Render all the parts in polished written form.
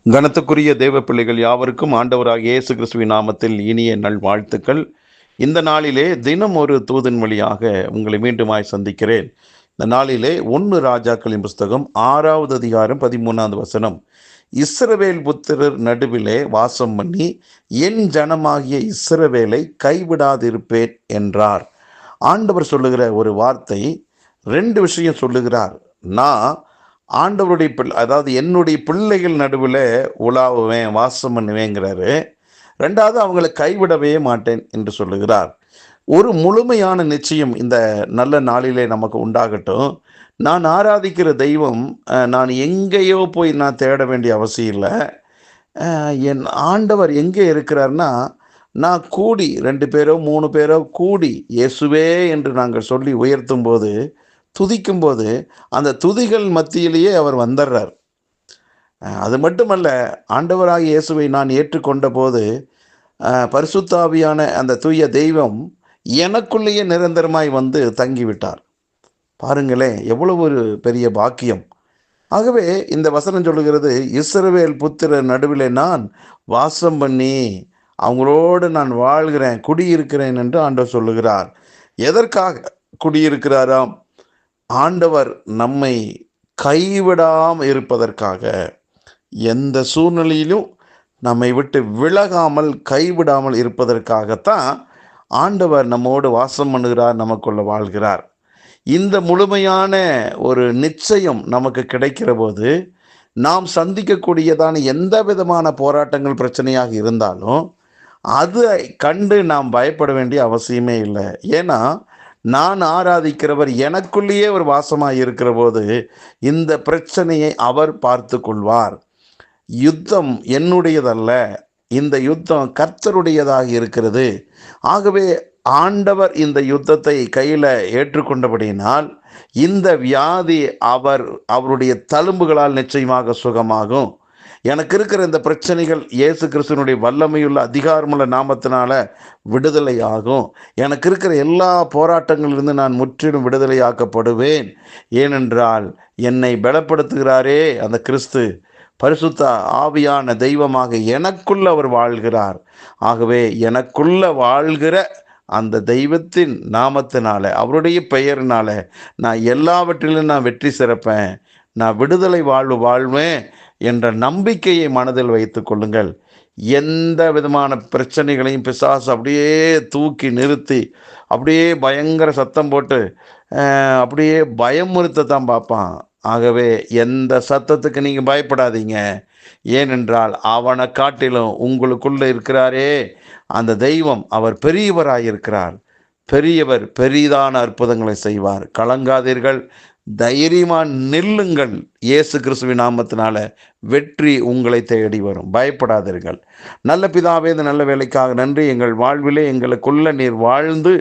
கனத்துக்குரிய தேவ பிள்ளைகள் யாவருக்கும் ஆண்டவராக இயேசு கிறிஸ்துவின் நாமத்தில் இனிய நல்வாழ்த்துக்கள். இந்த நாளிலே தினம் ஒரு தூதன் வழியாக உங்களை மீண்டுமாய் சந்திக்கிறேன். இந்த நாளிலே 1 ராஜாக்களின் புஸ்தகம் 6வது அதிகாரம் 13வது வசனம். இஸ்ரவேல் புத்திரர் நடுவிலே வாசம் பண்ணி என் ஜனமாகிய இஸ்ரவேலை கைவிடாதிருப்பேன் என்றார். ஆண்டவர் சொல்லுகிற ஒரு வார்த்தை 2 விஷயம் சொல்லுகிறார். நான் ஆண்டவருடைய அதாவது என்னுடைய பிள்ளைகள் நடுவில் உலாவுவேன், வாசம் பண்ணுவேங்கிறாரு. 2வது அவங்களை கைவிடவே மாட்டேன் என்று சொல்லுகிறார். ஒரு முழுமையான நிச்சயம் இந்த நல்ல நாளிலே நமக்கு உண்டாகட்டும். நான் ஆராதிக்கிற தெய்வம் நான் எங்கேயோ போய் நான் தேட வேண்டிய அவசியம் இல்லை. என் ஆண்டவர் எங்கே இருக்கிறார்னா, நான் கூடி 2 பேரோ 3 பேரோ கூடி இயேசுவே என்று நாங்கள் சொல்லி உயர்த்தும் போது, துதிக்கும்போது அந்த துதிகள் மத்தியிலேயே அவர் வந்துடுறார். அது மட்டுமல்ல, ஆண்டவராகிய இயேசுவை நான் ஏற்றுக்கொண்ட போது பரிசுத்த ஆவியான அந்த தூய தெய்வம் எனக்குள்ளேயே நிரந்தரமாய் வந்து தங்கிவிட்டார். பாருங்களேன், எவ்வளவு ஒரு பெரிய பாக்கியம். ஆகவே இந்த வசனம் சொல்லுகிறது, இஸ்ரவேல் புத்திரர் நடுவிலே நான் வாசம் பண்ணி அவங்களோடு நான் வாழ்கிறேன், குடியிருக்கிறேன் என்று ஆண்டவர் சொல்லுகிறார். எதற்காக குடியிருக்கிறாராம்? ஆண்டவர் நம்மை கைவிடாமல் இருப்பதற்காக. எந்த சூழ்நிலையிலும் நம்மை விட்டு விலகாமல் கைவிடாமல் இருப்பதற்காகத்தான் ஆண்டவர் நம்மோடு வாசம் பண்ணுகிறார், நமக்குள்ள வாழ்கிறார். இந்த முழுமையான ஒரு நிச்சயம் நமக்கு கிடைக்கிற போது நாம் சந்திக்கக்கூடியதான எந்த விதமான போராட்டங்கள் பிரச்சனையாக இருந்தாலும் அதை கண்டு நாம் பயப்பட வேண்டிய அவசியமே இல்லை. ஏன்னா நான் ஆராதிக்கிறவர் எனக்குள்ளேயே ஒரு வாசமாக இருக்கிற போது இந்த பிரச்சனையை அவர் பார்த்து கொள்வார். யுத்தம் என்னுடையதல்ல, இந்த யுத்தம் கர்த்தருடையதாக இருக்கிறது. ஆகவே ஆண்டவர் இந்த யுத்தத்தை கையில் ஏற்றுக்கொண்டபடியினால் இந்த வியாதி அவருடைய தழும்புகளால் நிச்சயமாக சுகமாகும். எனக்கு இருக்கிற இந்த பிரச்சனைகள் இயேசு கிறிஸ்துவனுடைய வல்லமையுள்ள அதிகாரமுள்ள நாமத்தினால விடுதலையாகும். எனக்கு இருக்கிற எல்லா போராட்டங்களிலிருந்து நான் முற்றிலும் விடுதலையாக்கப்படுவேன். ஏனென்றால் என்னை பலப்படுத்துகிறாரே அந்த கிறிஸ்து, பரிசுத்த ஆவியான தெய்வமாக எனக்குள்ள அவர் வாழ்கிறார். ஆகவே எனக்குள்ள வாழ்கிற அந்த தெய்வத்தின் நாமத்தினால, அவருடைய பெயரினால நான் எல்லாவற்றிலும் நான் வெற்றி சிறப்பேன், நான் விடுதலை வாழ்வேன் என்ற நம்பிக்கையை மனதில் வைத்து கொள்ளுங்கள். எந்த விதமான பிரச்சனைகளையும் பிசாசு அப்படியே தூக்கி நிறுத்தி அப்படியே பயங்கர சத்தம் போட்டு அப்படியே பயமுறுத்தத்தான் பார்ப்பான். ஆகவே எந்த சத்தத்துக்கு நீங்கள் பயப்படாதீங்க. ஏனென்றால் அவனை காட்டிலும் உங்களுக்குள்ள இருக்கிறாரே அந்த தெய்வம், அவர் பெரியவராயிருக்கிறார். பெரியவர் பெரிதான அற்புதங்களை செய்வார். கலங்காதீர்கள், தைரியமாக நில்லுங்கள். இயேசு கிறிஸ்துவின் நாமத்தினால வெற்றி உங்களை தேடி வரும். பயப்படாதீர்கள். நல்ல பிதாவே, இந்த நல்ல வேலைக்காக நன்றி. எங்கள் வாழ்விலே எங்களுக்குள்ள நீர் வாழ்ந்து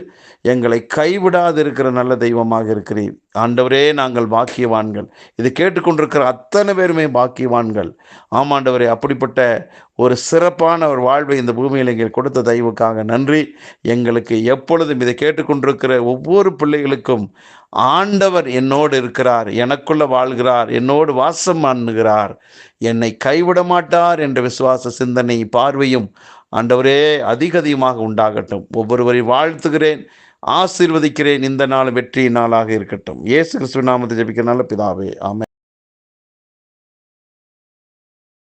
எங்களை கைவிடாதிருக்கிற நல்ல தெய்வமாக இருக்கிறீர். ஆண்டவரே, நாங்கள் பாக்கியவான்கள். இது கேட்டுக்கொண்டிருக்கிற அத்தனை பேருமே பாக்கியவான்கள். ஆமாண்டவரே, அப்படிப்பட்ட ஒரு சிறப்பான ஒரு வாழ்வை இந்த பூமியில் எங்கள் கொடுத்த தயவுக்காக நன்றி. எங்களுக்கு எப்பொழுதும் இதை கேட்டுக்கொண்டிருக்கிற ஒவ்வொரு பிள்ளைகளுக்கும் ஆண்டவர் என்னோடு இருக்கிறார், எனக்குள்ள வாழ்கிறார், என்னோடு வாசம் பண்ணுகிறார், என்னை கைவிட மாட்டார் என்ற விசுவாச சிந்தனை பார்வையும் ஆண்டவரே அதிகமாக உண்டாகட்டும். ஒவ்வொருவரை வாழ்த்துகிறேன், ஆசீர்வதிக்கிறேன். இந்த நாள் வெற்றி நாளாக இருக்கட்டும். இயேசு கிறிஸ்துவின் நாமத்தை ஜெபிக்கிற நல்ல பிதாவே, ஆமென்.